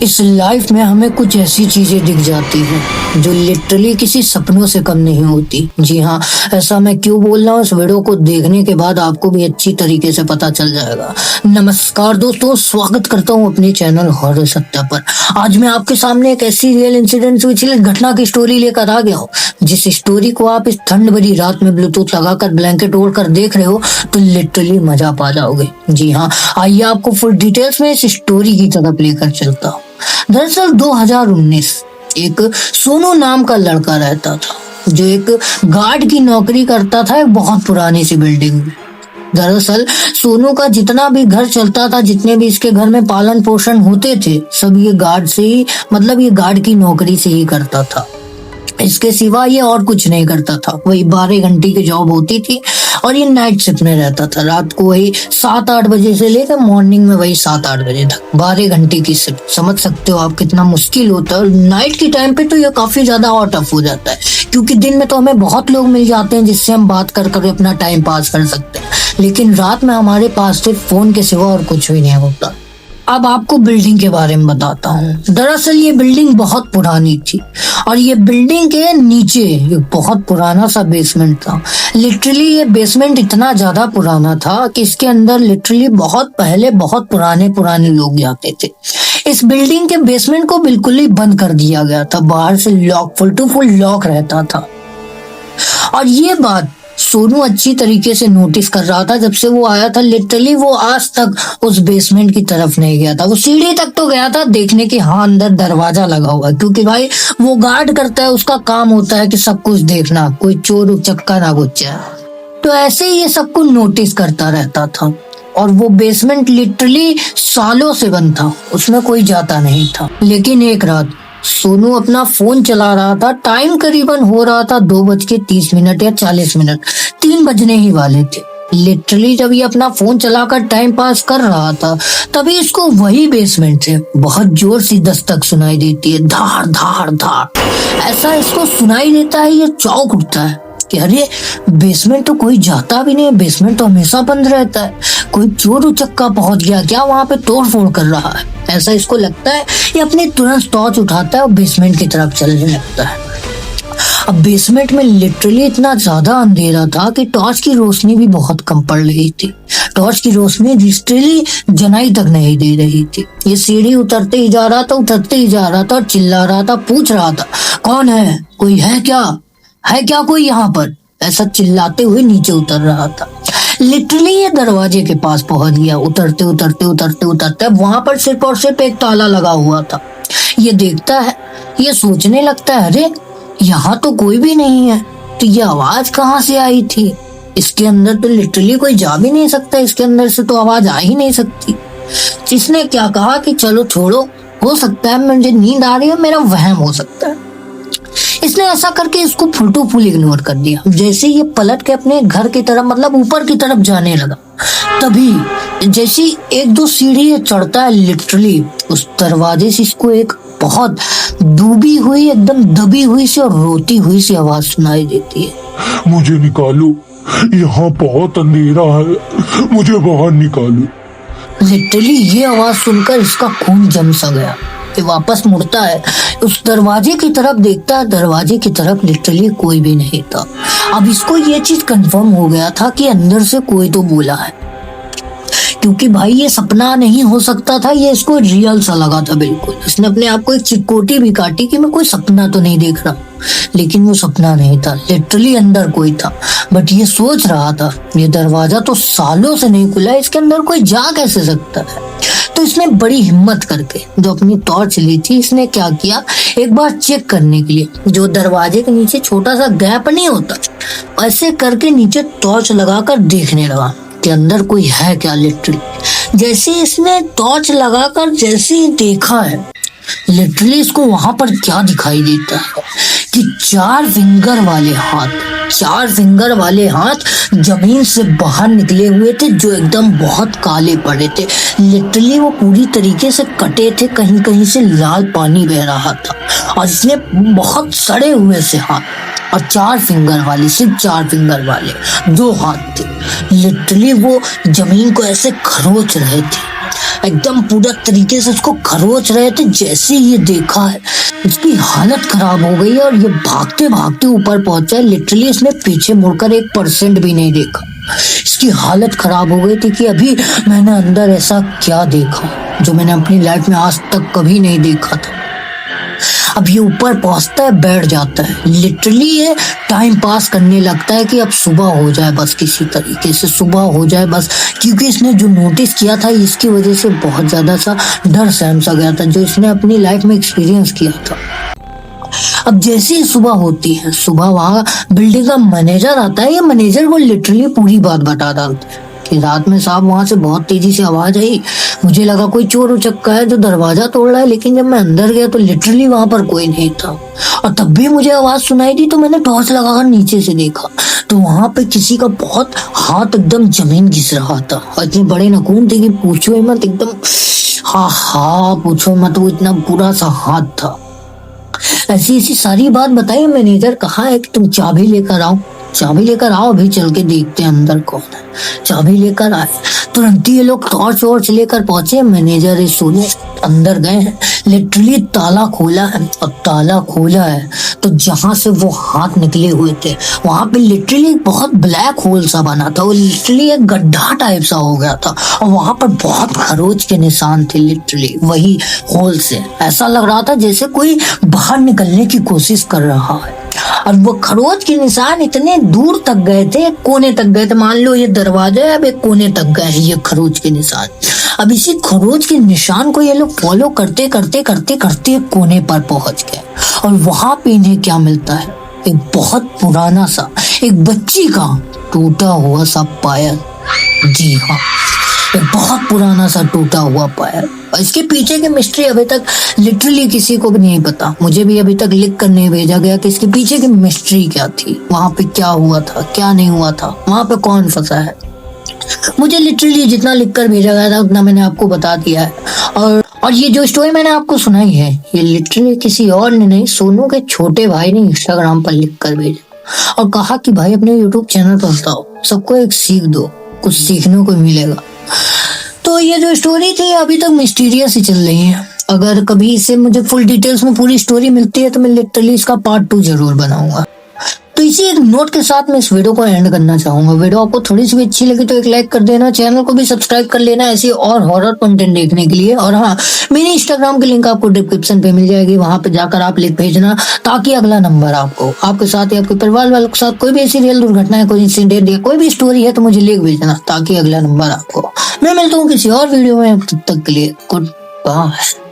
इस लाइफ में हमें कुछ ऐसी चीजें दिख जाती हैं जो लिटरली किसी सपनों से कम नहीं होती। जी हाँ, ऐसा मैं क्यों बोल रहा हूँ, इस वीडियो को देखने के बाद आपको भी अच्छी तरीके से पता चल जाएगा। नमस्कार दोस्तों, स्वागत करता हूँ अपने चैनल हॉरर सत्या पर। आज मैं आपके सामने एक ऐसी रियल इंसिडेंट हुई थी घटना की स्टोरी लेकर आ गया हूँ, जिस स्टोरी को आप इस ठंड भरी रात में ब्लूटूथ लगाकर ब्लैंकेट ओढ़ कर देख रहे हो तो लिटरली मजा पा जाओगे। जी हाँ, आइए आपको फुल डिटेल्स में इस स्टोरी की तरफ लेकर चलता हूँ। दरअसल 2019 एक सोनू नाम का लड़का रहता था जो एक गार्ड की नौकरी करता था एक बहुत पुरानी सी बिल्डिंग में। दरअसल सोनू का जितना भी घर चलता था, जितने भी इसके घर में पालन पोषण होते थे, सब ये गार्ड से ही, मतलब ये गार्ड की नौकरी से ही करता था। इसके सिवा ये और कुछ नहीं करता था। वही 12 घंटे की जॉब होती थी और ये नाइट शिफ्ट में रहता था। रात को वही 7-8 बजे से लेकर मॉर्निंग में वही 7-8 बजे तक 12 घंटे की शिफ्ट। समझ सकते हो आप कितना मुश्किल होता है। और नाइट की टाइम पे तो ये काफी ज्यादा और टफ हो जाता है, क्योंकि दिन में तो हमें बहुत लोग मिल जाते हैं जिससे हम बात कर कर अपना टाइम पास कर सकते हैं, लेकिन रात में हमारे पास सिर्फ फोन के सिवा और कुछ भी नहीं होता। अब आपको बिल्डिंग के बारे में बताता हूँ। दरअसल ये बिल्डिंग बहुत पुरानी थी और ये बिल्डिंग के नीचे एक बहुत पुराना सा बेसमेंट था। लिटरली ये बेसमेंट इतना ज्यादा पुराना था कि इसके अंदर लिटरली बहुत पहले बहुत पुराने लोग जाते थे। इस बिल्डिंग के बेसमेंट को बिल्कुल ही बंद कर दिया गया था, बाहर से lock, full to full lock रहता था। और ये बात सोनू अच्छी तरीके से नोटिस कर रहा था जब से वो आया था। लिटरली वो आज तक उस बेसमेंट की तरफ नहीं गया था। वो सीढ़ी तक तो गया था देखने के, हाँ अंदर दरवाजा लगा हुआ है, क्योंकि भाई वो गार्ड करता है, उसका काम होता है कि सब कुछ देखना, कोई चोर उचक्का ना घुस जाए। तो ऐसे ही ये सब कुछ नोटिस करता रहता था। और वो बेसमेंट लिटरली सालों से बंद था, उसमें कोई जाता नहीं था। लेकिन एक रात सोनू अपना फोन चला रहा था। टाइम करीबन हो रहा था 2:30 या 40, 3 बजने ही वाले थे। लिटरली जब ये अपना फोन चलाकर टाइम पास कर रहा था, तभी इसको वही बेसमेंट से बहुत जोर सी दस्तक सुनाई देती है। धाड़ धाड़ धाड़ ऐसा इसको सुनाई देता है। ये चौंक उठता है कि अरे बेसमेंट तो कोई जाता भी नहीं, बेसमेंट तो हमेशा बंद रहता है। कोई चोर उचक्का पहुंच गया क्या, वहां पे तोड़ फोड़ कर रहा है, ऐसा इसको लगता है। ये अपनी तुरंत टॉर्च उठाता है और बेसमेंट की तरफ चलने लगता है। अब बेसमेंट में लिटरली इतना ज्यादा अंधेरा था कि टॉर्च की रोशनी भी बहुत कम पड़ रही थी। टॉर्च की रोशनी लिटरली जनाई तक नहीं दे रही थी। ये सीढ़ी उतरते ही जा रहा था और चिल्ला रहा था, पूछ रहा था कौन है, कोई है क्या कोई यहाँ पर, ऐसा चिल्लाते हुए नीचे उतर रहा था। लिटरली ये दरवाजे के पास पहुंच गया। उतरते वहां पर सिर्फ और सिर्फ एक ताला लगा हुआ था। ये देखता है, ये सोचने लगता है अरे यहाँ तो कोई भी नहीं है, तो ये आवाज कहाँ से आई थी। इसके अंदर तो लिटरली कोई जा भी नहीं सकता, इसके अंदर से तो आवाज आ ही नहीं सकती। इसने क्या कहा कि चलो छोड़ो, हो सकता है मुझे नींद आ रही है, मेरा वहम हो सकता है। इसने ऐसा करके इसको फुल टू फुल इग्नोर कर दिया। जैसे ये पलट के अपने घर की तरफ, मतलब ऊपर की तरफ जाने लगा, तभी जैसे 1-2 सीढ़ी चढ़ता है, लिटरली उस दरवाजे से इसको एक बहुत डूबी हुई, एकदम दबी हुई सी और रोती हुई सी आवाज सुनाई देती है, मुझे निकालो, यहाँ बहुत अंधेरा है, मुझे बाहर निकालो। लिटरली ये आवाज सुनकर इसका खून जम सा गया। कि वापस मुड़ता है, उस दरवाजे की तरफ देखता है, दरवाजे की तरफ लिटरली कोई भी नहीं था। अब इसको ये चीज कंफर्म हो गया था कि अंदर से कोई तो बोला है, क्योंकि भाई ये सपना नहीं हो सकता था, ये इसको रियल सा लगा था बिल्कुल। इसने अपने आप को एक चिकोटी भी काटी कि मैं कोई सपना तो नहीं देख रहा, लेकिन वो सपना नहीं था, लिटरली अंदर कोई था। बट ये सोच रहा था ये दरवाजा तो सालों से नहीं खुला है, इसके अंदर कोई जा कैसे सकता है। तो इसने बड़ी हिम्मत करके जो अपनी टॉर्च ली थी, इसने क्या किया, एक बार चेक करने के लिए जो दरवाजे के नीचे छोटा सा गैप नहीं होता, ऐसे करके नीचे टॉर्च लगाकर देखने लगा कि अंदर कोई है क्या। लिटरली जैसे इसने टॉर्च लगाकर जैसे ही देखा है, लिटरली इसको वहां पर क्या दिखाई देता है कि 4 फिंगर वाले हाथ जमीन से बाहर निकले हुए थे, जो एकदम बहुत काले पड़े थे। लिटरली वो पूरी तरीके से कटे थे, कहीं कहीं से लाल पानी बह रहा था, और इसने बहुत सड़े हुए से हाथ और 4 फिंगर वाले, सिर्फ 4 फिंगर वाले 2 हाथ थे। लिटरली वो जमीन को ऐसे खरोच रहे थे। एकदम पूरा तरीके से उसको खरोच रहे थे। जैसे ये देखा है इसकी हालत खराब हो गई है और ये भागते भागते ऊपर पहुंचा है। लिटरली इसने पीछे मुड़कर 1% भी नहीं देखा। इसकी हालत खराब हो गई थी कि अभी मैंने अंदर ऐसा क्या देखा जो मैंने अपनी लाइफ में आज तक कभी नहीं देखा था। अब ये ऊपर पहुंचता है, बैठ जाता है। लिटरली ये टाइम पास करने लगता है कि अब सुबह हो जाए बस, किसी तरीके से सुबह हो जाए बस, क्योंकि इसने जो नोटिस किया था इसकी वजह से बहुत ज्यादा सा डर सहम सा गया था जो इसने अपनी लाइफ में एक्सपीरियंस किया था। अब जैसे ही सुबह होती है, सुबह वहाँ बिल्डिंग का मैनेजर आता है। ये मैनेजर को लिटरली पूरी बात बता डालते हैं कि रात में साहब वहां से बहुत तेजी से आवाज आई। मुझे लगा कोई चोर उचक्का है जो दरवाजा तोड़ रहा है, लेकिन जब मैं अंदर गया तो लिटरली वहां पर कोई नहीं था। और तब भी मुझे आवाज सुनाई दी तो मैंने टॉर्च लगाकर नीचे से देखा तो वहां पे किसी का बहुत हाथ एकदम जमीन घिस रहा था। और इतने बड़े नखून थे कि पूछो ही मत, एकदम हाँ पूछो मत, वो इतना बुरा सा हाथ था। ऐसी सारी बात बताई। मैनेजर कहा है कि तुम चाबी लेकर आओ, चाबी लेकर आओ, अभी चल के देखते हैं अंदर कौन है। चाबी लेकर आए, तुरंत ये लोग टॉर्च वॉर्च लेकर पहुंचे। मैनेजर इस सोने अंदर गए हैं, लिटरली ताला खोला है और ताला खोला है तो जहां से वो हाथ निकले हुए थे वहां पे लिटरली बहुत ब्लैक होल सा बना था। वो लिटरली एक गड्ढा टाइप सा हो गया था और वहां पर बहुत खरोच के निशान थे। लिटरली वही होल से ऐसा लग रहा था जैसे कोई बाहर निकलने की कोशिश कर रहा है। और वो खरोच के निशान इतने दूर तक गए थे, एक कोने तक गए थे। मान लो ये दरवाजा है, अब एक कोने तक गए हैं ये खरोच के निशान। अब इसी खरोच के निशान को ये लोग फॉलो करते करते करते करते एक कोने पर पहुंच गए और वहां पे इन्हें क्या मिलता है, एक बहुत पुराना सा, एक बच्ची का टूटा हुआ सा पायल। जी हाँ, एक बहुत पुराना सा टूटा हुआ पायल। और इसके पीछे की मिस्ट्री अभी तक लिटरली किसी को भी नहीं पता। मुझे भी अभी तक लिख कर नहीं भेजा गया कि इसके पीछे की मिस्ट्री क्या थी, वहां पे क्या हुआ था, क्या नहीं हुआ था, वहां पे कौन फंसा है। मुझे लिटरली जितना लिख कर भेजा गया था उतना मैंने आपको बता दिया है। और ये जो स्टोरी मैंने आपको सुनाई है ये लिटरली किसी और ने नहीं, सोनू के छोटे भाई ने इंस्टाग्राम पर लिख कर भेजा और कहा कि भाई अपने यूट्यूब चैनल पर बताओ, सबको एक सीख दो, कुछ सीखने को मिलेगा। तो ये जो स्टोरी थी अभी तक मिस्टीरियस ही चल रही है। अगर कभी इसे मुझे फुल डिटेल्स में पूरी स्टोरी मिलती है तो मैं लिटरली इसका पार्ट 2 जरूर बनाऊंगा। तो इसी एक नोट के साथ मैं इस वीडियो को एंड करना चाहूंगा। वीडियो आपको थोड़ी सी भी अच्छी लगी तो एक लाइक कर देना, चैनल को भी सब्सक्राइब कर लेना ऐसी और हॉरर कंटेंट देखने के लिए। और हाँ, मेरी इंस्टाग्राम की लिंक आपको डिस्क्रिप्शन पे मिल जाएगी, वहां पे जाकर आप लिंक भेजना ताकि अगला नंबर आपको आपके साथ या आपके परिवार वालों के साथ कोई भी ऐसी रियल दुर्घटना है, कोई इंसिडेंट या कोई भी स्टोरी है तो मुझे लिंक भेजना ताकि अगला नंबर आपको। मैं मिलता हूँ किसी और वीडियो में, तब तक के लिए गुड बाय।